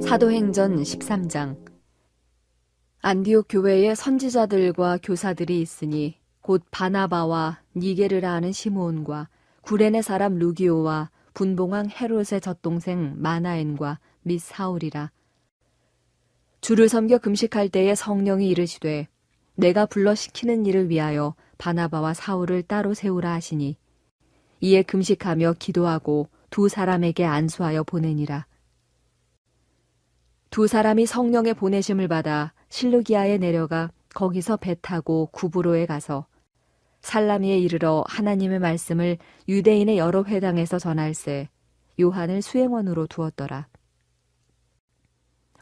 사도행전 13장. 안디옥 교회에 선지자들과 교사들이 있으니 곧 바나바와 니게르라 하는 시므온과 구레네 사람 루기오와 분봉왕 헤롯의 젖동생 마나엔과 및 사울이라. 주를 섬겨 금식할 때에 성령이 이르시되 내가 불러 시키는 일을 위하여 바나바와 사울을 따로 세우라 하시니 이에 금식하며 기도하고 두 사람에게 안수하여 보내니라. 두 사람이 성령의 보내심을 받아 실루기아에 내려가 거기서 배 타고 구브로에 가서 살라미에 이르러 하나님의 말씀을 유대인의 여러 회당에서 전할세 요한을 수행원으로 두었더라.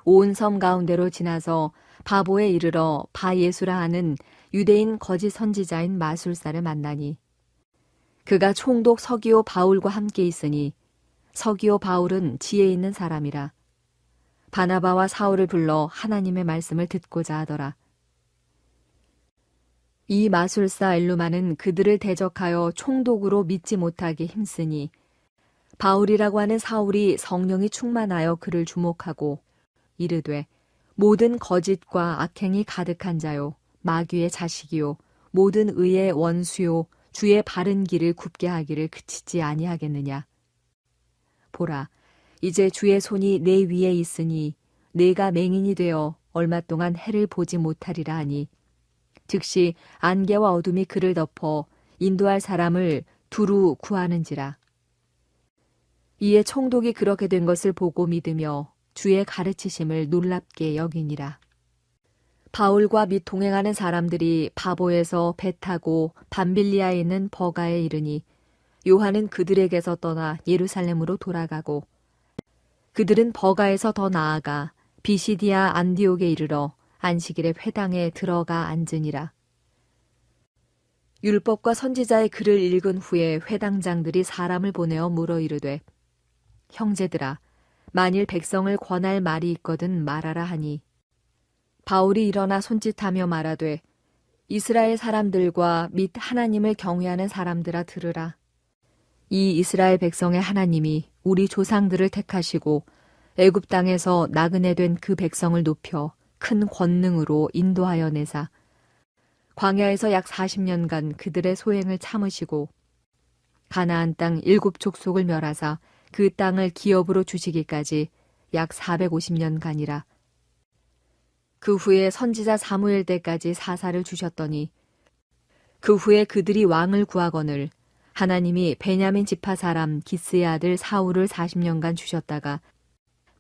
온 섬 가운데로 지나서 바보에 이르러 바예수라 하는 유대인 거짓 선지자인 마술사를 만나니 그가 총독 서기오 바울과 함께 있으니 서기오 바울은 지혜 있는 사람이라. 바나바와 사울을 불러 하나님의 말씀을 듣고자 하더라. 이 마술사 엘루마는 그들을 대적하여 총독으로 믿지 못하게 힘쓰니 바울이라고 하는 사울이 성령이 충만하여 그를 주목하고 이르되 모든 거짓과 악행이 가득한 자요 마귀의 자식이요 모든 의의 원수요 주의 바른 길을 굽게 하기를 그치지 아니하겠느냐. 보라, 이제 주의 손이 내 위에 있으니 내가 맹인이 되어 얼마 동안 해를 보지 못하리라 하니 즉시 안개와 어둠이 그를 덮어 인도할 사람을 두루 구하는지라. 이에 총독이 그렇게 된 것을 보고 믿으며 주의 가르치심을 놀랍게 여기니라. 바울과 및 동행하는 사람들이 바보에서 배 타고 밤빌리아에 있는 버가에 이르니 요한은 그들에게서 떠나 예루살렘으로 돌아가고 그들은 버가에서 더 나아가 비시디아 안디옥에 이르러 안식일에 회당에 들어가 앉으니라. 율법과 선지자의 글을 읽은 후에 회당장들이 사람을 보내어 물어 이르되 형제들아 만일 백성을 권할 말이 있거든 말하라 하니 바울이 일어나 손짓하며 말하되 이스라엘 사람들과 및 하나님을 경외하는 사람들아 들으라. 이 이스라엘 백성의 하나님이 우리 조상들을 택하시고 애굽 땅에서 나그네 된 그 백성을 높여 큰 권능으로 인도하여 내사 광야에서 약 40년간 그들의 소행을 참으시고 가나안 땅 7족속을 멸하사 그 땅을 기업으로 주시기까지 약 450년간이라. 그 후에 선지자 사무엘 때까지 사사를 주셨더니 그 후에 그들이 왕을 구하거늘 하나님이 베냐민 지파 사람 기스의 아들 사울을 40년간 주셨다가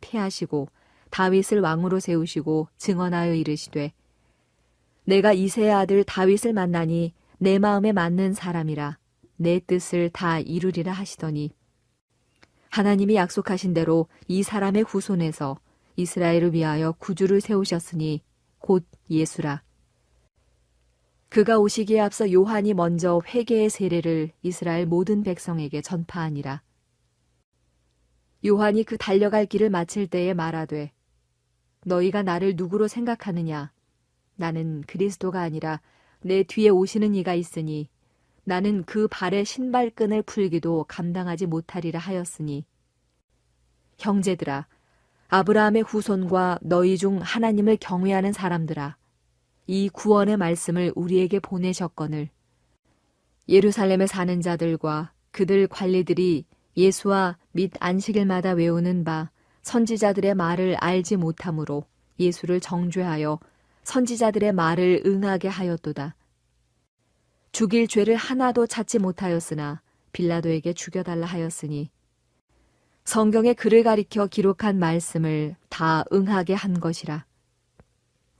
패하시고 다윗을 왕으로 세우시고 증언하여 이르시되 내가 이새의 아들 다윗을 만나니 내 마음에 맞는 사람이라 내 뜻을 다 이루리라 하시더니 하나님이 약속하신 대로 이 사람의 후손에서 이스라엘을 위하여 구주를 세우셨으니 곧 예수라. 그가 오시기에 앞서 요한이 먼저 회개의 세례를 이스라엘 모든 백성에게 전파하니라. 요한이 그 달려갈 길을 마칠 때에 말하되 너희가 나를 누구로 생각하느냐. 나는 그리스도가 아니라 내 뒤에 오시는 이가 있으니 나는 그 발의 신발끈을 풀기도 감당하지 못하리라 하였으니 형제들아 아브라함의 후손과 너희 중 하나님을 경외하는 사람들아 이 구원의 말씀을 우리에게 보내셨거늘 예루살렘에 사는 자들과 그들 관리들이 예수와 및 안식일마다 외우는 바 선지자들의 말을 알지 못하므로 예수를 정죄하여 선지자들의 말을 응하게 하였도다. 죽일 죄를 하나도 찾지 못하였으나 빌라도에게 죽여달라 하였으니 성경에 그를 가리켜 기록한 말씀을 다 응하게 한 것이라.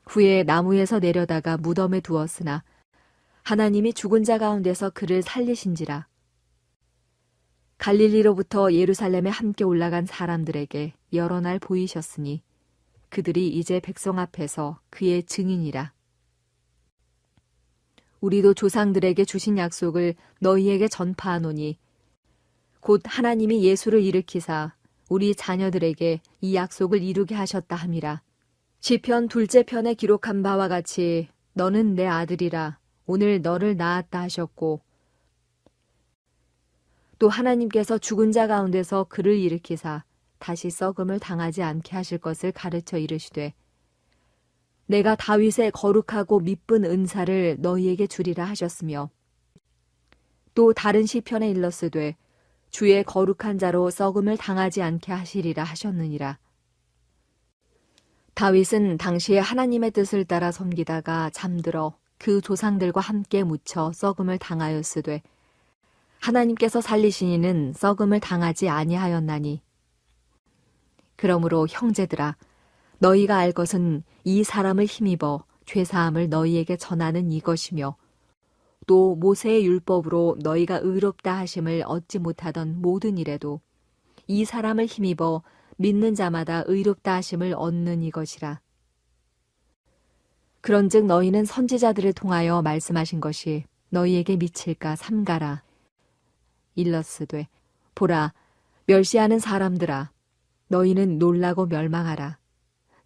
후에 나무에서 내려다가 무덤에 두었으나 하나님이 죽은 자 가운데서 그를 살리신지라. 갈릴리로부터 예루살렘에 함께 올라간 사람들에게 여러 날 보이셨으니 그들이 이제 백성 앞에서 그의 증인이라. 우리도 조상들에게 주신 약속을 너희에게 전파하노니 곧 하나님이 예수를 일으키사 우리 자녀들에게 이 약속을 이루게 하셨다 함이라. 시편 2째 편에 기록한 바와 같이 너는 내 아들이라 오늘 너를 낳았다 하셨고 또 하나님께서 죽은 자 가운데서 그를 일으키사 다시 썩음을 당하지 않게 하실 것을 가르쳐 이르시되 내가 다윗의 거룩하고 미쁜 은사를 너희에게 주리라 하셨으며 또 다른 시편에 일렀으되 주의 거룩한 자로 썩음을 당하지 않게 하시리라 하셨느니라. 다윗은 당시에 하나님의 뜻을 따라 섬기다가 잠들어 그 조상들과 함께 묻혀 썩음을 당하였으되 하나님께서 살리시니는 썩음을 당하지 아니하였나니 그러므로 형제들아 너희가 알 것은 이 사람을 힘입어 죄사함을 너희에게 전하는 이것이며 또 모세의 율법으로 너희가 의롭다 하심을 얻지 못하던 모든 일에도 이 사람을 힘입어 믿는 자마다 의롭다 하심을 얻는 이것이라. 그런즉 너희는 선지자들을 통하여 말씀하신 것이 너희에게 미칠까 삼가라. 일렀으되 보라 멸시하는 사람들아 너희는 놀라고 멸망하라.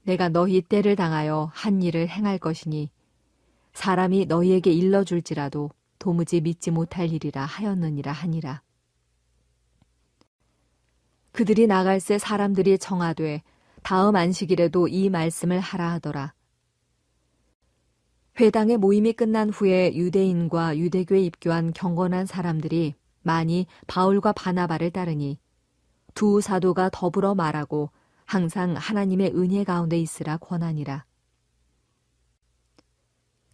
내가 너희 때를 당하여 한 일을 행할 것이니 사람이 너희에게 일러줄지라도 도무지 믿지 못할 일이라 하였느니라 하니라. 그들이 나갈새 사람들이 청하되 다음 안식일에도 이 말씀을 하라 하더라. 회당의 모임이 끝난 후에 유대인과 유대교에 입교한 경건한 사람들이 많이 바울과 바나바를 따르니 두 사도가 더불어 말하고 항상 하나님의 은혜 가운데 있으라 권하니라.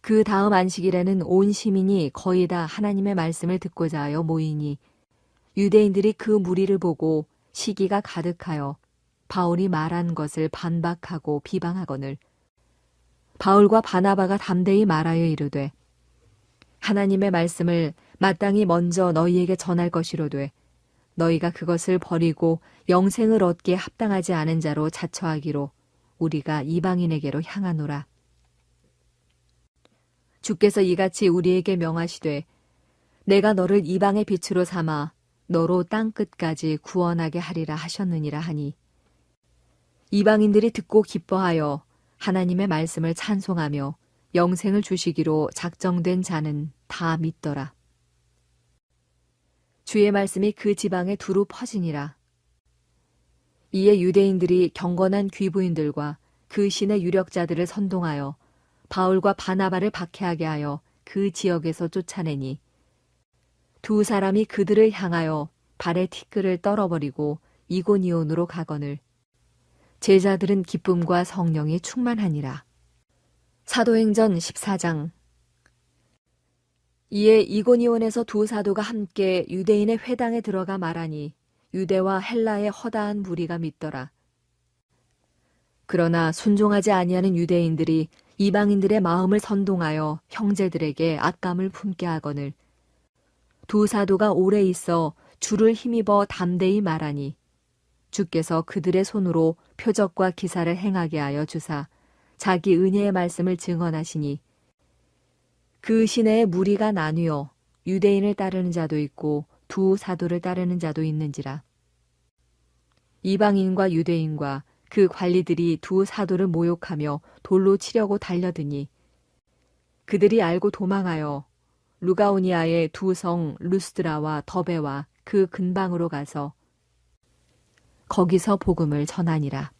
그 다음 안식일에는 온 시민이 거의 다 하나님의 말씀을 듣고자 하여 모이니 유대인들이 그 무리를 보고 시기가 가득하여 바울이 말한 것을 반박하고 비방하거늘 바울과 바나바가 담대히 말하여 이르되 하나님의 말씀을 마땅히 먼저 너희에게 전할 것이로되 너희가 그것을 버리고 영생을 얻기에 합당하지 않은 자로 자처하기로 우리가 이방인에게로 향하노라. 주께서 이같이 우리에게 명하시되 내가 너를 이방의 빛으로 삼아 너로 땅 끝까지 구원하게 하리라 하셨느니라 하니 이방인들이 듣고 기뻐하여 하나님의 말씀을 찬송하며 영생을 주시기로 작정된 자는 다 믿더라. 주의 말씀이 그 지방에 두루 퍼지니라. 이에 유대인들이 경건한 귀부인들과 그 신의 유력자들을 선동하여 바울과 바나바를 박해하게 하여 그 지역에서 쫓아내니 두 사람이 그들을 향하여 발에 티끌을 떨어버리고 이고니온으로 가거늘 제자들은 기쁨과 성령이 충만하니라. 사도행전 14장. 이에 이고니온에서 두 사도가 함께 유대인의 회당에 들어가 말하니 유대와 헬라의 허다한 무리가 믿더라. 그러나 순종하지 아니하는 유대인들이 이방인들의 마음을 선동하여 형제들에게 악감을 품게 하거늘 두 사도가 오래 있어 주를 힘입어 담대히 말하니 주께서 그들의 손으로 표적과 기사를 행하게 하여 주사 자기 은혜의 말씀을 증언하시니 그 시내에 무리가 나뉘어 유대인을 따르는 자도 있고 두 사도를 따르는 자도 있는지라. 이방인과 유대인과 그 관리들이 두 사도를 모욕하며 돌로 치려고 달려드니 그들이 알고 도망하여 루가오니아의 두 성 루스드라와 더베와 그 근방으로 가서 거기서 복음을 전하니라.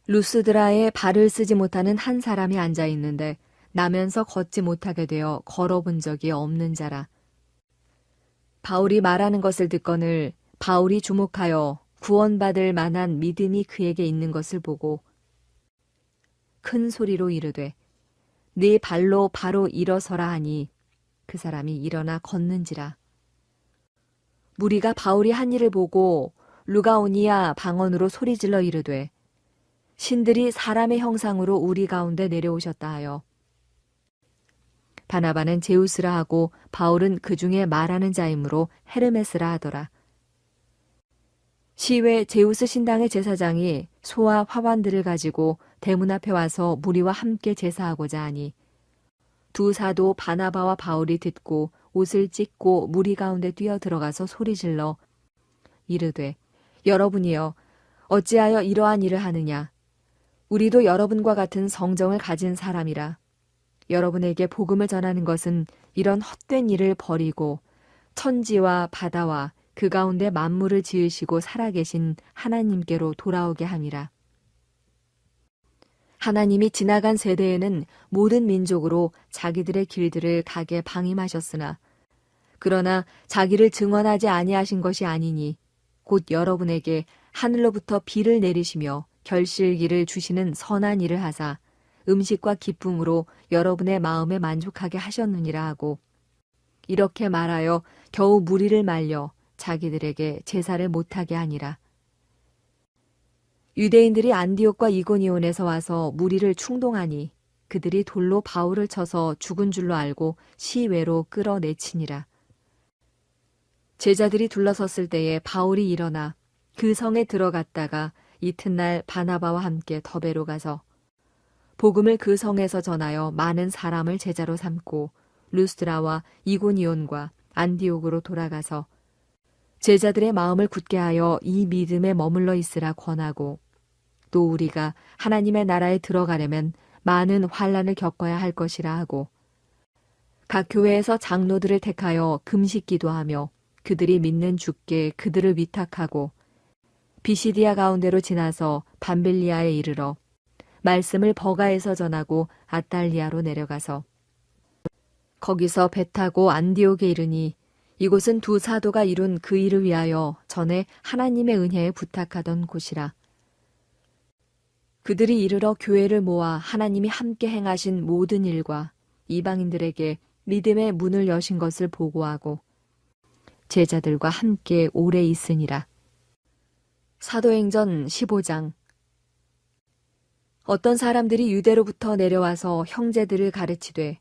루스드라에 발을 쓰지 못하는 한 사람이 앉아 있는데 나면서 걷지 못하게 되어 걸어본 적이 없는 자라. 바울이 말하는 것을 듣거늘 바울이 주목하여 구원받을 만한 믿음이 그에게 있는 것을 보고 큰 소리로 이르되 네 발로 바로 일어서라 하니 그 사람이 일어나 걷는지라. 무리가 바울이 한 일을 보고 루가오니아 방언으로 소리질러 이르되 신들이 사람의 형상으로 우리 가운데 내려오셨다 하여 바나바는 제우스라 하고 바울은 그 중에 말하는 자이므로 헤르메스라 하더라. 시외 제우스 신당의 제사장이 소와 화관들을 가지고 대문 앞에 와서 무리와 함께 제사하고자 하니 두 사도 바나바와 바울이 듣고 옷을 찢고 무리 가운데 뛰어 들어가서 소리질러 이르되 여러분이여 어찌하여 이러한 일을 하느냐. 우리도 여러분과 같은 성정을 가진 사람이라. 여러분에게 복음을 전하는 것은 이런 헛된 일을 버리고 천지와 바다와 그 가운데 만물을 지으시고 살아계신 하나님께로 돌아오게 함이라. 하나님이 지나간 세대에는 모든 민족으로 자기들의 길들을 가게 방임하셨으나 그러나 자기를 증언하지 아니하신 것이 아니니 곧 여러분에게 하늘로부터 비를 내리시며 결실기를 주시는 선한 일을 하사 음식과 기쁨으로 여러분의 마음에 만족하게 하셨느니라 하고 이렇게 말하여 겨우 무리를 말려 자기들에게 제사를 못하게 하니라. 유대인들이 안디옥과 이고니온에서 와서 무리를 충동하니 그들이 돌로 바울을 쳐서 죽은 줄로 알고 시외로 끌어내치니라. 제자들이 둘러섰을 때에 바울이 일어나 그 성에 들어갔다가 이튿날 바나바와 함께 더베로 가서 복음을 그 성에서 전하여 많은 사람을 제자로 삼고 루스드라와 이고니온과 안디옥으로 돌아가서 제자들의 마음을 굳게 하여 이 믿음에 머물러 있으라 권하고 또 우리가 하나님의 나라에 들어가려면 많은 환난을 겪어야 할 것이라 하고 각 교회에서 장로들을 택하여 금식 기도하며 그들이 믿는 주께 그들을 위탁하고 비시디아 가운데로 지나서 밤빌리아에 이르러 말씀을 버가에서 전하고 아달리아로 내려가서 거기서 배 타고 안디옥에 이르니 이곳은 두 사도가 이룬 그 일을 위하여 전에 하나님의 은혜에 부탁하던 곳이라. 그들이 이르러 교회를 모아 하나님이 함께 행하신 모든 일과 이방인들에게 믿음의 문을 여신 것을 보고하고 제자들과 함께 오래 있으니라. 사도행전 15장. 어떤 사람들이 유대로부터 내려와서 형제들을 가르치되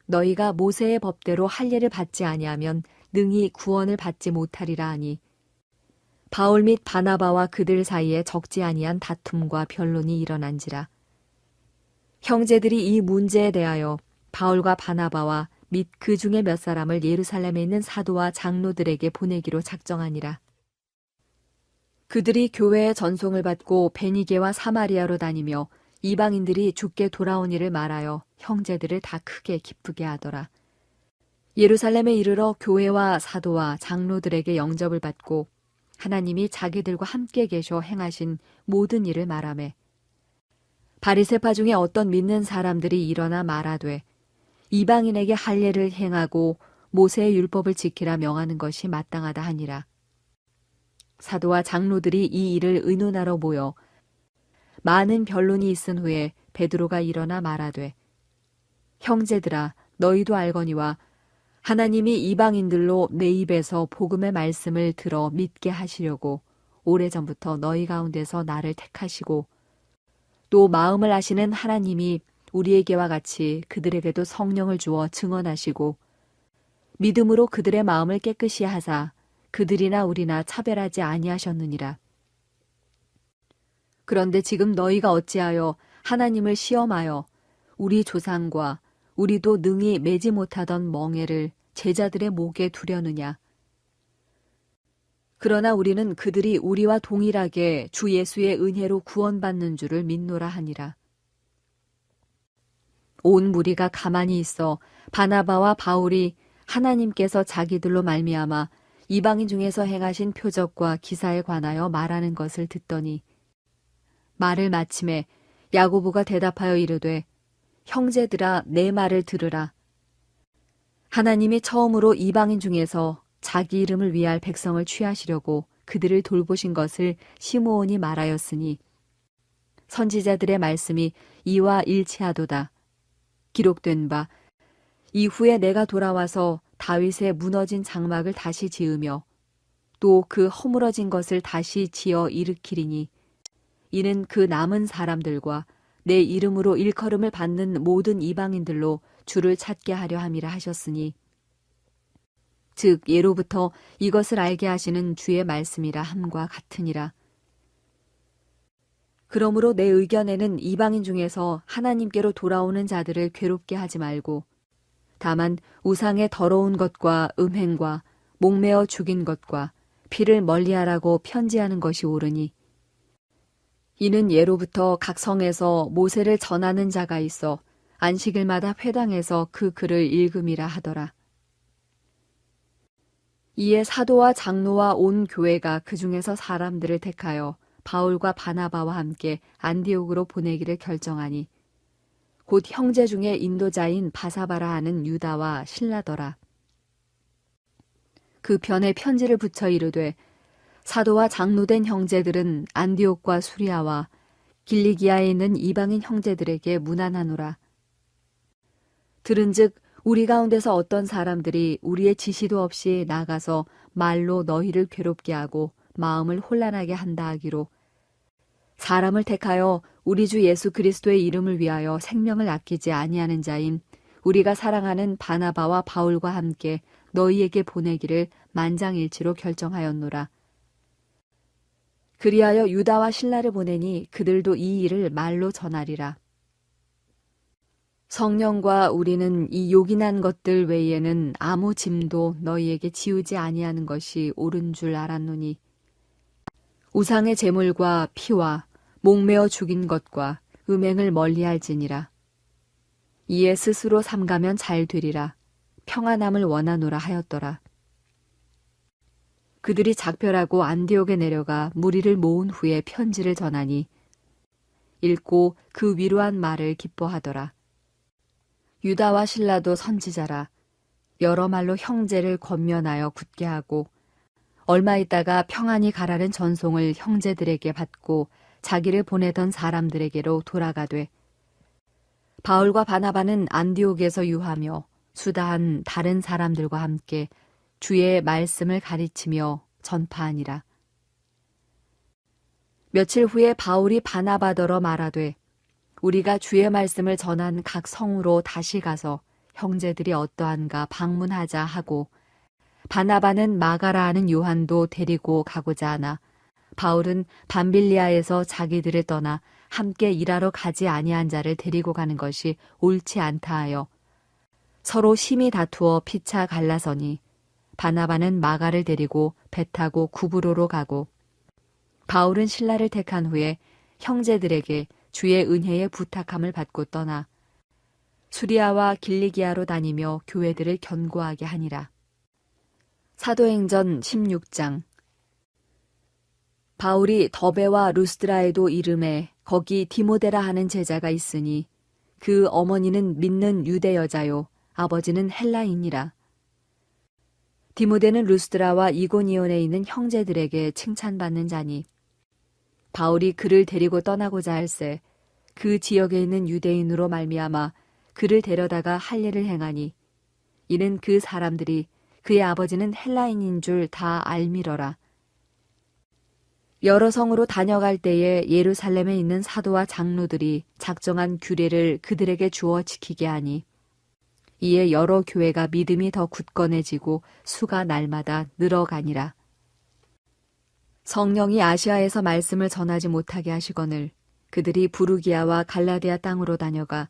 너희가 모세의 법대로 할례를 받지 아니하면 능히 구원을 받지 못하리라 하니 바울 및 바나바와 그들 사이에 적지 아니한 다툼과 변론이 일어난지라. 형제들이 이 문제에 대하여 바울과 바나바와 및 그 중에 몇 사람을 예루살렘에 있는 사도와 장로들에게 보내기로 작정하니라. 그들이 교회의 전송을 받고 베니게와 사마리아로 다니며 이방인들이 주께 돌아온 일을 말하여 형제들을 다 크게 기쁘게 하더라. 예루살렘에 이르러 교회와 사도와 장로들에게 영접을 받고 하나님이 자기들과 함께 계셔 행하신 모든 일을 말하매 바리새파 중에 어떤 믿는 사람들이 일어나 말하되 이방인에게 할례를 행하고 모세의 율법을 지키라 명하는 것이 마땅하다 하니라. 사도와 장로들이 이 일을 의논하러 모여 많은 변론이 있은 후에 베드로가 일어나 말하되 형제들아 너희도 알거니와 하나님이 이방인들로 내 입에서 복음의 말씀을 들어 믿게 하시려고 오래전부터 너희 가운데서 나를 택하시고 또 마음을 아시는 하나님이 우리에게와 같이 그들에게도 성령을 주어 증언하시고 믿음으로 그들의 마음을 깨끗이 하사 그들이나 우리나 차별하지 아니하셨느니라. 그런데 지금 너희가 어찌하여 하나님을 시험하여 우리 조상과 우리도 능히 매지 못하던 멍에를 제자들의 목에 두려느냐. 그러나 우리는 그들이 우리와 동일하게 주 예수의 은혜로 구원받는 줄을 믿노라 하니라. 온 무리가 가만히 있어 바나바와 바울이 하나님께서 자기들로 말미암아 이방인 중에서 행하신 표적과 기사에 관하여 말하는 것을 듣더니 말을 마침에 야고보가 대답하여 이르되 형제들아 내 말을 들으라. 하나님이 처음으로 이방인 중에서 자기 이름을 위할 백성을 취하시려고 그들을 돌보신 것을 시므온이 말하였으니 선지자들의 말씀이 이와 일치하도다. 기록된 바 이후에 내가 돌아와서 다윗의 무너진 장막을 다시 지으며 또 그 허물어진 것을 다시 지어 일으키리니 이는 그 남은 사람들과 내 이름으로 일컬음을 받는 모든 이방인들로 주를 찾게 하려 함이라 하셨으니 즉 예로부터 이것을 알게 하시는 주의 말씀이라 함과 같으니라. 그러므로 내 의견에는 이방인 중에서 하나님께로 돌아오는 자들을 괴롭게 하지 말고 다만 우상의 더러운 것과 음행과 목매어 죽인 것과 피를 멀리하라고 편지하는 것이 옳으니 이는 예로부터 각 성에서 모세를 전하는 자가 있어 안식일마다 회당에서 그 글을 읽음이라 하더라. 이에 사도와 장로와 온 교회가 그 중에서 사람들을 택하여 바울과 바나바와 함께 안디옥으로 보내기를 결정하니 곧 형제 중에 인도자인 바사바라 하는 유다와 실라더라. 그 편에 편지를 붙여 이르되 사도와 장로된 형제들은 안디옥과 수리아와 길리기아에 있는 이방인 형제들에게 문안하노라. 들은즉 우리 가운데서 어떤 사람들이 우리의 지시도 없이 나가서 말로 너희를 괴롭게 하고 마음을 혼란하게 한다 하기로 사람을 택하여 우리 주 예수 그리스도의 이름을 위하여 생명을 아끼지 아니하는 자인 우리가 사랑하는 바나바와 바울과 함께 너희에게 보내기를 만장일치로 결정하였노라. 그리하여 유다와 실라를 보내니 그들도 이 일을 말로 전하리라. 성령과 우리는 이 요긴한 것들 외에는 아무 짐도 너희에게 지우지 아니하는 것이 옳은 줄 알았노니 우상의 제물과 피와 목매어 죽인 것과 음행을 멀리할지니라. 이에 스스로 삼가면 잘 되리라. 평안함을 원하노라 하였더라. 그들이 작별하고 안디옥에 내려가 무리를 모은 후에 편지를 전하니 읽고 그 위로한 말을 기뻐하더라. 유다와 실라도 선지자라. 여러 말로 형제를 권면하여 굳게 하고 얼마 있다가 평안히 가라는 전송을 형제들에게 받고 자기를 보내던 사람들에게로 돌아가되 바울과 바나바는 안디옥에서 유하며 수다한 다른 사람들과 함께 주의 말씀을 가르치며 전파하니라. 며칠 후에 바울이 바나바더러 말하되 우리가 주의 말씀을 전한 각 성으로 다시 가서 형제들이 어떠한가 방문하자 하고 바나바는 마가라 하는 요한도 데리고 가고자 하나 바울은 밤빌리아에서 자기들을 떠나 함께 일하러 가지 아니한 자를 데리고 가는 것이 옳지 않다 하여 서로 심히 다투어 피차 갈라서니 바나바는 마가를 데리고 배 타고 구브로로 가고 바울은 실라를 택한 후에 형제들에게 주의 은혜의 부탁함을 받고 떠나 수리아와 길리기아로 다니며 교회들을 견고하게 하니라. 사도행전 16장. 바울이 더베와 루스드라에도 이름에 거기 디모데라 하는 제자가 있으니 그 어머니는 믿는 유대 여자요 아버지는 헬라인이라. 디모데는 루스드라와 이고니온에 있는 형제들에게 칭찬받는 자니 바울이 그를 데리고 떠나고자 할새 그 지역에 있는 유대인으로 말미암아 그를 데려다가 할 일을 행하니 이는 그 사람들이 그의 아버지는 헬라인인 줄 다 알미러라. 여러 성으로 다녀갈 때에 예루살렘에 있는 사도와 장로들이 작정한 규례를 그들에게 주어 지키게 하니 이에 여러 교회가 믿음이 더 굳건해지고 수가 날마다 늘어가니라. 성령이 아시아에서 말씀을 전하지 못하게 하시거늘 그들이 부르기아와 갈라디아 땅으로 다녀가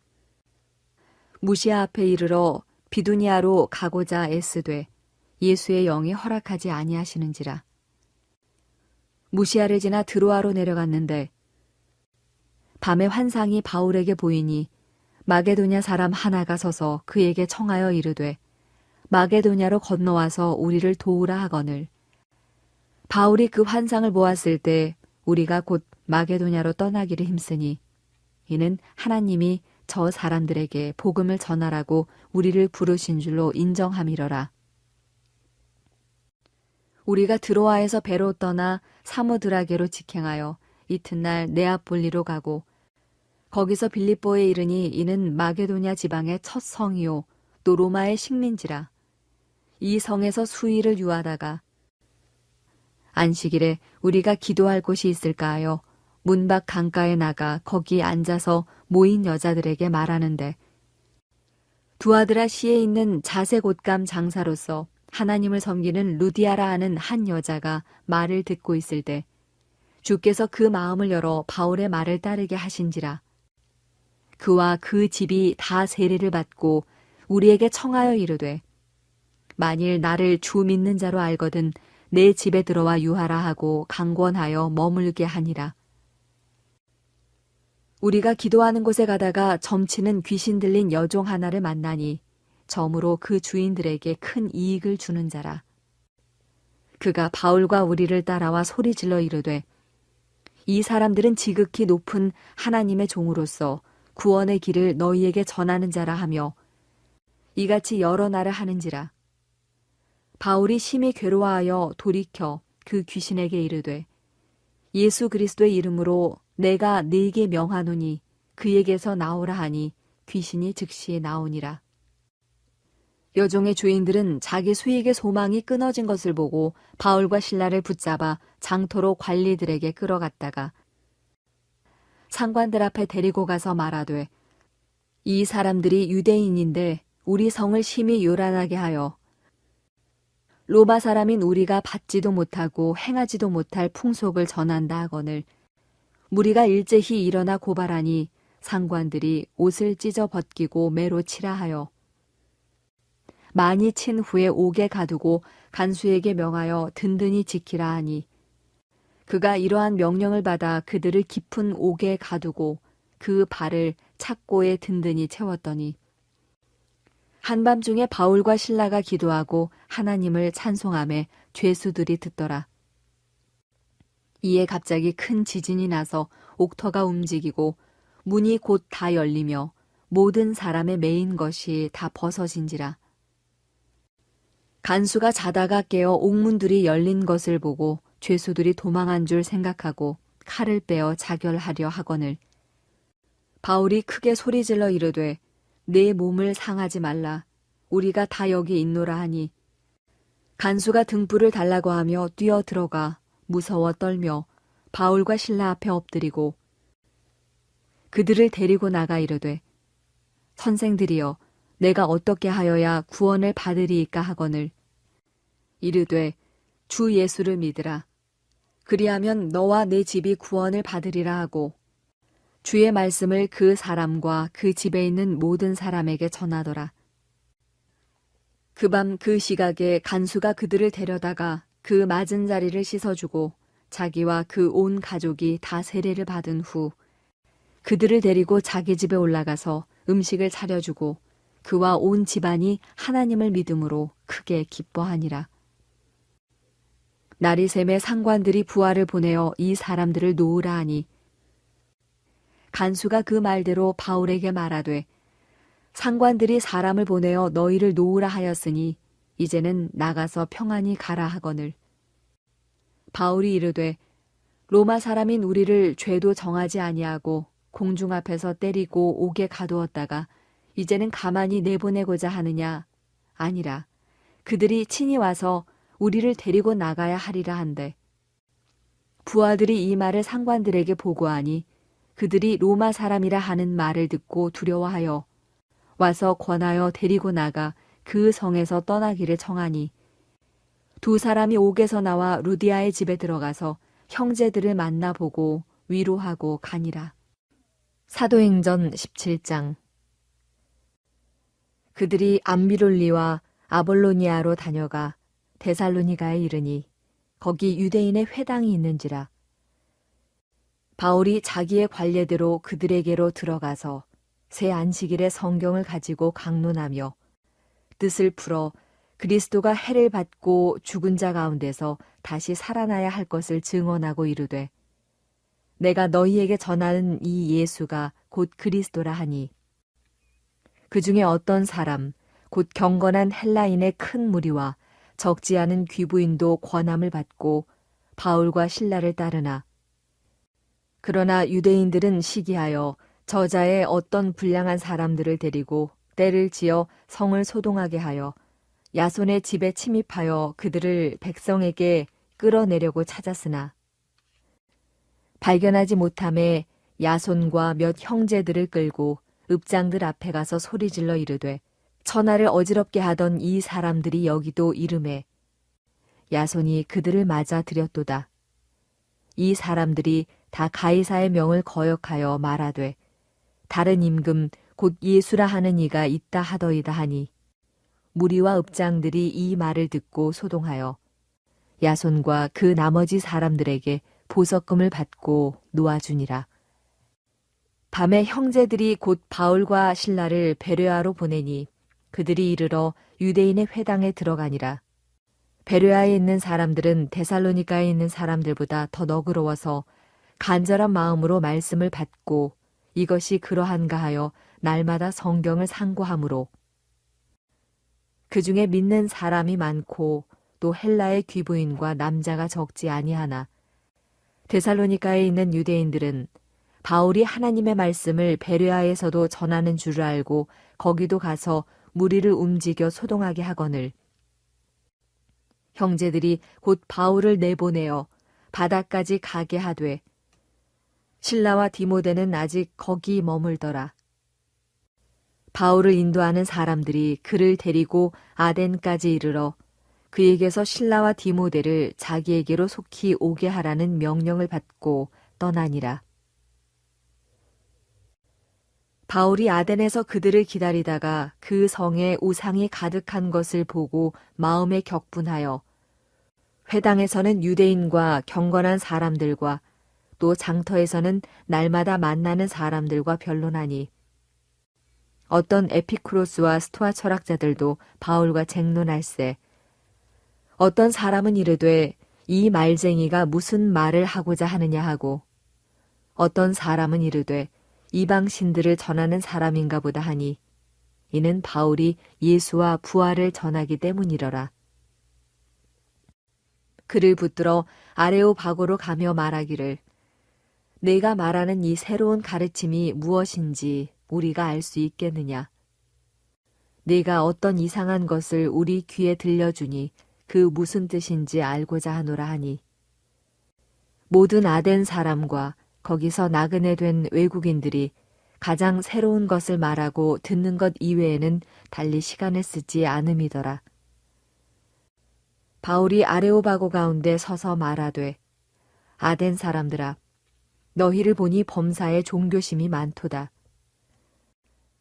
무시아 앞에 이르러 비두니아로 가고자 애쓰되 예수의 영이 허락하지 아니하시는지라. 무시아를 지나 드로아로 내려갔는데 밤에 환상이 바울에게 보이니 마게도냐 사람 하나가 서서 그에게 청하여 이르되 마게도냐로 건너와서 우리를 도우라 하거늘 바울이 그 환상을 보았을 때 우리가 곧 마게도냐로 떠나기를 힘쓰니 이는 하나님이 저 사람들에게 복음을 전하라고 우리를 부르신 줄로 인정함이러라. 우리가 드로아에서 배로 떠나 사무드라게로 직행하여 이튿날 네아폴리로 가고 거기서 빌립보에 이르니 이는 마게도냐 지방의 첫 성이요 또 로마의 식민지라. 이 성에서 수일을 유하다가 안식일에 우리가 기도할 곳이 있을까 하여 문 밖 강가에 나가 거기 앉아서 모인 여자들에게 말하는데 두아드라 시에 있는 자색 옷감 장사로서 하나님을 섬기는 루디아라 하는 한 여자가 말을 듣고 있을 때 주께서 그 마음을 열어 바울의 말을 따르게 하신지라. 그와 그 집이 다 세례를 받고 우리에게 청하여 이르되 만일 나를 주 믿는 자로 알거든 내 집에 들어와 유하라 하고 강권하여 머물게 하니라. 우리가 기도하는 곳에 가다가 점치는 귀신 들린 여종 하나를 만나니 점으로 그 주인들에게 큰 이익을 주는 자라. 그가 바울과 우리를 따라와 소리질러 이르되 이 사람들은 지극히 높은 하나님의 종으로서 구원의 길을 너희에게 전하는 자라 하며 이같이 여러 날을 하는지라. 바울이 심히 괴로워하여 돌이켜 그 귀신에게 이르되 예수 그리스도의 이름으로 내가 네게 명하노니 그에게서 나오라 하니 귀신이 즉시 나오니라. 여종의 주인들은 자기 수익의 소망이 끊어진 것을 보고 바울과 실라를 붙잡아 장터로 관리들에게 끌어갔다가 상관들 앞에 데리고 가서 말하되 이 사람들이 유대인인데 우리 성을 심히 요란하게 하여 로마 사람인 우리가 받지도 못하고 행하지도 못할 풍속을 전한다 하거늘 무리가 일제히 일어나 고발하니 상관들이 옷을 찢어 벗기고 매로 치라 하여 많이 친 후에 옥에 가두고 간수에게 명하여 든든히 지키라 하니 그가 이러한 명령을 받아 그들을 깊은 옥에 가두고 그 발을 착고에 든든히 채웠더니 한밤중에 바울과 실라가 기도하고 하나님을 찬송하며 죄수들이 듣더라. 이에 갑자기 큰 지진이 나서 옥터가 움직이고 문이 곧 다 열리며 모든 사람의 매인 것이 다 벗어진지라. 간수가 자다가 깨어 옥문들이 열린 것을 보고 죄수들이 도망한 줄 생각하고 칼을 빼어 자결하려 하거늘 바울이 크게 소리질러 이르되 내 몸을 상하지 말라. 우리가 다 여기 있노라 하니 간수가 등불을 달라고 하며 뛰어 들어가 무서워 떨며 바울과 실라 앞에 엎드리고 그들을 데리고 나가 이르되 선생들이여 내가 어떻게 하여야 구원을 받으리이까 하거늘 이르되 주 예수를 믿으라. 그리하면 너와 내 집이 구원을 받으리라 하고 주의 말씀을 그 사람과 그 집에 있는 모든 사람에게 전하더라. 그 밤 그 시각에 간수가 그들을 데려다가 그 맞은 자리를 씻어주고 자기와 그 온 가족이 다 세례를 받은 후 그들을 데리고 자기 집에 올라가서 음식을 차려주고 그와 온 집안이 하나님을 믿음으로 크게 기뻐하니라. 날이 샘에 상관들이 부하를 보내어 이 사람들을 놓으라 하니 간수가 그 말대로 바울에게 말하되 상관들이 사람을 보내어 너희를 놓으라 하였으니 이제는 나가서 평안히 가라 하거늘 바울이 이르되 로마 사람인 우리를 죄도 정하지 아니하고 공중 앞에서 때리고 옥에 가두었다가 이제는 가만히 내보내고자 하느냐 아니라 그들이 친히 와서 우리를 데리고 나가야 하리라 한대 부하들이 이 말을 상관들에게 보고하니 그들이 로마 사람이라 하는 말을 듣고 두려워하여 와서 권하여 데리고 나가 그 성에서 떠나기를 청하니 두 사람이 옥에서 나와 루디아의 집에 들어가서 형제들을 만나보고 위로하고 가니라. 사도행전 17장. 그들이 암비롤리와 아볼로니아로 다녀가 데살로니가에 이르니 거기 유대인의 회당이 있는지라. 바울이 자기의 관례대로 그들에게로 들어가서 새 안식일에 성경을 가지고 강론하며 뜻을 풀어 그리스도가 해를 받고 죽은 자 가운데서 다시 살아나야 할 것을 증언하고 이르되 내가 너희에게 전하는 이 예수가 곧 그리스도라 하니 그 중에 어떤 사람 곧 경건한 헬라인의 큰 무리와 적지 않은 귀부인도 권함을 받고 바울과 실라를 따르나 그러나 유대인들은 시기하여 저자의 어떤 불량한 사람들을 데리고 때를 지어 성을 소동하게 하여 야손의 집에 침입하여 그들을 백성에게 끌어내려고 찾았으나 발견하지 못함에 야손과 몇 형제들을 끌고 읍장들 앞에 가서 소리질러 이르되 천하를 어지럽게 하던 이 사람들이 여기도 이름에 야손이 그들을 맞아 들였도다. 이 사람들이 다 가이사의 명을 거역하여 말하되 다른 임금 곧 예수라 하는 이가 있다 하더이다 하니 무리와 읍장들이 이 말을 듣고 소동하여 야손과 그 나머지 사람들에게 보석금을 받고 놓아주니라. 밤에 형제들이 곧 바울과 실라를 베레아로 보내니 그들이 이르러 유대인의 회당에 들어가니라. 베레아에 있는 사람들은 데살로니가에 있는 사람들보다 더 너그러워서 간절한 마음으로 말씀을 받고 이것이 그러한가 하여 날마다 성경을 상고하므로 그 중에 믿는 사람이 많고 또 헬라의 귀부인과 남자가 적지 아니하나 데살로니가에 있는 유대인들은 바울이 하나님의 말씀을 베레아에서도 전하는 줄을 알고 거기도 가서 무리를 움직여 소동하게 하거늘 형제들이 곧 바울을 내보내어 바다까지 가게 하되 실라와 디모데는 아직 거기 머물더라. 바울을 인도하는 사람들이 그를 데리고 아덴까지 이르러 그에게서 실라와 디모데를 자기에게로 속히 오게 하라는 명령을 받고 떠나니라. 바울이 아덴에서 그들을 기다리다가 그 성에 우상이 가득한 것을 보고 마음에 격분하여 회당에서는 유대인과 경건한 사람들과 또 장터에서는 날마다 만나는 사람들과 변론하니 어떤 에피쿠로스와 스토아 철학자들도 바울과 쟁론할세 어떤 사람은 이르되 이 말쟁이가 무슨 말을 하고자 하느냐 하고 어떤 사람은 이르되 이방 신들을 전하는 사람인가 보다 하니 이는 바울이 예수와 부활을 전하기 때문이러라. 그를 붙들어 아레오바고로 가며 말하기를 내가 말하는 이 새로운 가르침이 무엇인지 우리가 알 수 있겠느냐. 네가 어떤 이상한 것을 우리 귀에 들려주니 그 무슨 뜻인지 알고자 하노라 하니 모든 아덴 사람과 거기서 나그네 된 외국인들이 가장 새로운 것을 말하고 듣는 것 이외에는 달리 시간을 쓰지 않음이더라. 바울이 아레오바고 가운데 서서 말하되 아덴 사람들아 너희를 보니 범사에 종교심이 많도다.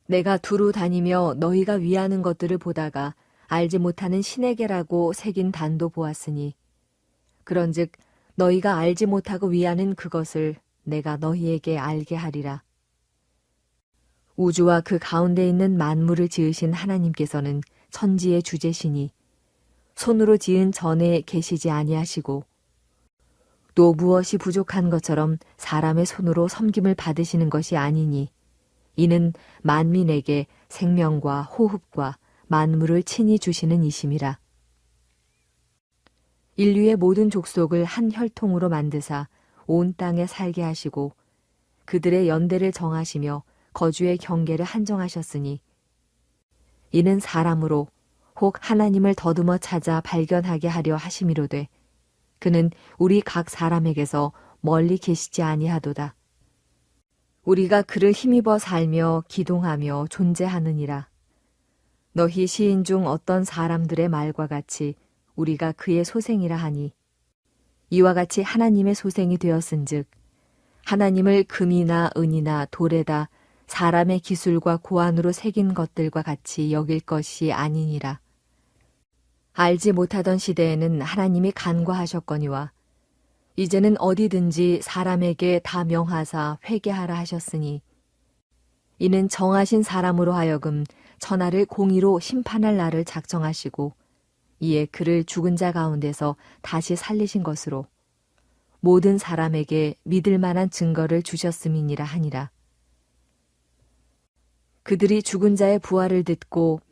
내가 두루 다니며 너희가 위하는 것들을 보다가 알지 못하는 신에게라고 새긴 단도 보았으니 그런즉 너희가 알지 못하고 위하는 그것을 내가 너희에게 알게 하리라. 우주와 그 가운데 있는 만물을 지으신 하나님께서는 천지의 주제시니 손으로 지은 전에 계시지 아니하시고 또 무엇이 부족한 것처럼 사람의 손으로 섬김을 받으시는 것이 아니니 이는 만민에게 생명과 호흡과 만물을 친히 주시는 이심이라. 인류의 모든 족속을 한 혈통으로 만드사 온 땅에 살게 하시고 그들의 연대를 정하시며 거주의 경계를 한정하셨으니 이는 사람으로 혹 하나님을 더듬어 찾아 발견하게 하려 하심이로되 그는 우리 각 사람에게서 멀리 계시지 아니하도다. 우리가 그를 힘입어 살며 기동하며 존재하느니라. 너희 시인 중 어떤 사람들의 말과 같이 우리가 그의 소생이라 하니 이와 같이 하나님의 소생이 되었은즉 하나님을 금이나 은이나 돌에다 사람의 기술과 고안으로 새긴 것들과 같이 여길 것이 아니니라. 알지 못하던 시대에는 하나님이 간과하셨거니와 이제는 어디든지 사람에게 다 명하사 회개하라 하셨으니 이는 정하신 사람으로 하여금 천하를 공의로 심판할 날을 작정하시고 이에 그를 죽은 자 가운데서 다시 살리신 것으로 모든 사람에게 믿을 만한 증거를 주셨음이니라 하니라. 그들이 죽은 자의 부활을 듣고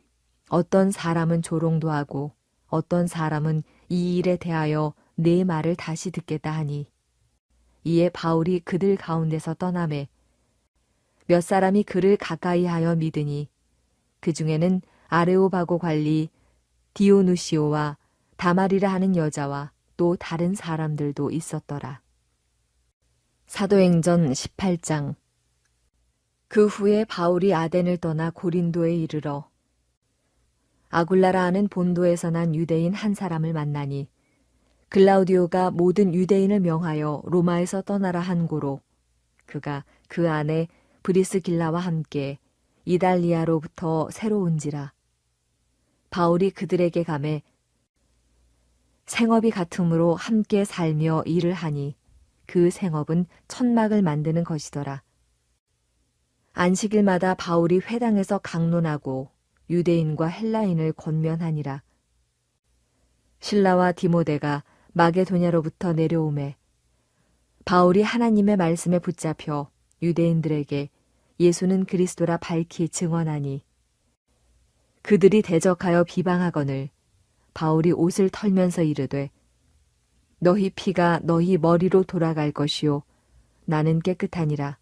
어떤 사람은 조롱도 하고 어떤 사람은 이 일에 대하여 내 말을 다시 듣겠다 하니 이에 바울이 그들 가운데서 떠나매 몇 사람이 그를 가까이 하여 믿으니 그 중에는 아레오바고 관리 디오누시오와 다말이라 하는 여자와 또 다른 사람들도 있었더라. 사도행전 18장. 그 후에 바울이 아덴을 떠나 고린도에 이르러 아굴라라 하는 본도에서 난 유대인 한 사람을 만나니 글라우디오가 모든 유대인을 명하여 로마에서 떠나라 한 고로 그가 그 안에 브리스길라와 함께 이달리아로부터 새로 온지라. 바울이 그들에게 가매 생업이 같으므로 함께 살며 일을 하니 그 생업은 천막을 만드는 것이더라. 안식일마다 바울이 회당에서 강론하고 유대인과 헬라인을 권면하니라. 실라와 디모데가 마게도냐로부터 내려오매 바울이 하나님의 말씀에 붙잡혀 유대인들에게 예수는 그리스도라 밝히 증언하니 그들이 대적하여 비방하거늘 바울이 옷을 털면서 이르되 너희 피가 너희 머리로 돌아갈 것이요 나는 깨끗하니라.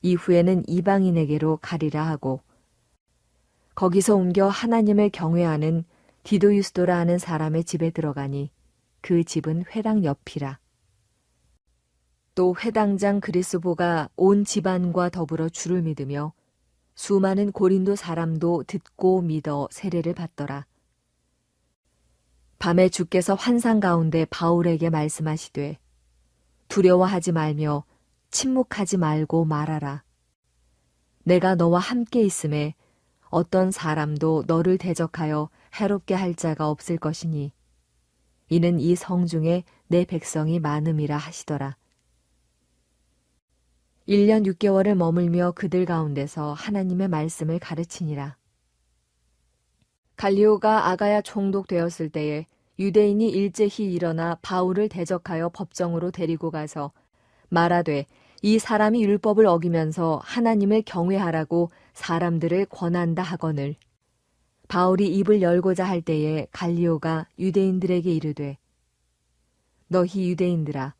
이후에는 이방인에게로 가리라 하고 거기서 옮겨 하나님을 경외하는 디도유스도라 하는 사람의 집에 들어가니 그 집은 회당 옆이라. 또 회당장 그리스보가 온 집안과 더불어 주를 믿으며 수많은 고린도 사람도 듣고 믿어 세례를 받더라. 밤에 주께서 환상 가운데 바울에게 말씀하시되 두려워하지 말며 침묵하지 말고 말하라. 내가 너와 함께 있음에 어떤 사람도 너를 대적하여 해롭게 할 자가 없을 것이니 이는 이 성중에 내 백성이 많음이라 하시더라. 1년 6개월을 머물며 그들 가운데서 하나님의 말씀을 가르치니라. 갈리오가 아가야 총독되었을 때에 유대인이 일제히 일어나 바울을 대적하여 법정으로 데리고 가서 말하되 이 사람이 율법을 어기면서 하나님을 경외하라고 사람들을 권한다 하거늘 바울이 입을 열고자 할 때에 갈리오가 유대인들에게 이르되 너희 유대인들아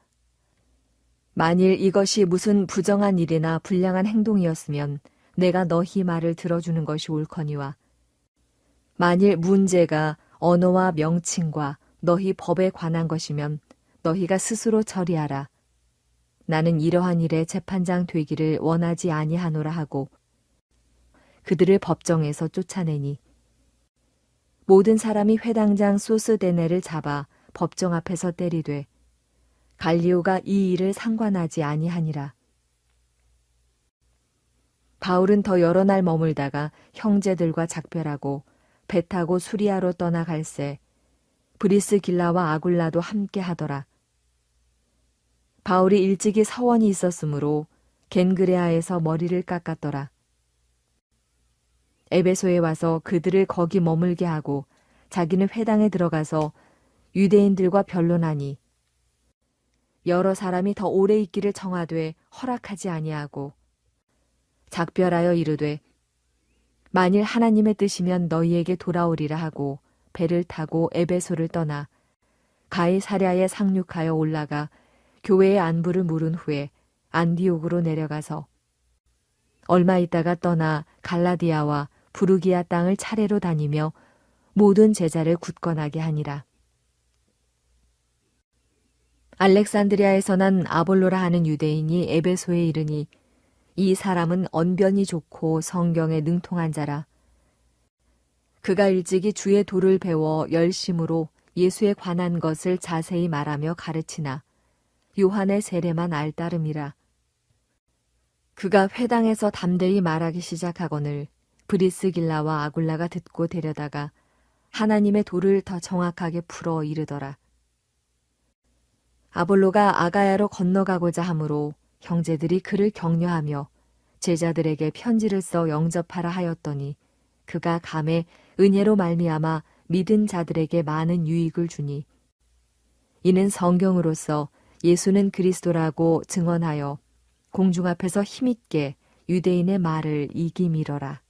만일 이것이 무슨 부정한 일이나 불량한 행동이었으면 내가 너희 말을 들어주는 것이 옳거니와 만일 문제가 언어와 명칭과 너희 법에 관한 것이면 너희가 스스로 처리하라. 나는 이러한 일에 재판장 되기를 원하지 아니하노라 하고 그들을 법정에서 쫓아내니 모든 사람이 회당장 소스데네를 잡아 법정 앞에서 때리되 갈리오가 이 일을 상관하지 아니하니라. 바울은 더 여러 날 머물다가 형제들과 작별하고 배 타고 수리아로 떠나갈새 브리스길라와 아굴라도 함께 하더라. 바울이 일찍이 서원이 있었으므로 겐그레아에서 머리를 깎았더라. 에베소에 와서 그들을 거기 머물게 하고 자기는 회당에 들어가서 유대인들과 변론하니 여러 사람이 더 오래 있기를 청하되 허락하지 아니하고 작별하여 이르되 만일 하나님의 뜻이면 너희에게 돌아오리라 하고 배를 타고 에베소를 떠나 가이사랴에 상륙하여 올라가 교회의 안부를 물은 후에 안디옥으로 내려가서 얼마 있다가 떠나 갈라디아와 부르기아 땅을 차례로 다니며 모든 제자를 굳건하게 하니라. 알렉산드리아에서 난 아볼로라 하는 유대인이 에베소에 이르니 이 사람은 언변이 좋고 성경에 능통한 자라. 그가 일찍이 주의 도를 배워 열심으로 예수에 관한 것을 자세히 말하며 가르치나 요한의 세례만 알따름이라. 그가 회당에서 담대히 말하기 시작하거늘 브리스길라와 아굴라가 듣고 데려다가 하나님의 도를 더 정확하게 풀어 이르더라. 아볼로가 아가야로 건너가고자 하므로 형제들이 그를 격려하며 제자들에게 편지를 써 영접하라 하였더니 그가 감에 은혜로 말미암아 믿은 자들에게 많은 유익을 주니 이는 성경으로서 예수는 그리스도라고 증언하여 공중 앞에서 힘있게 유대인의 말을 이기미러라.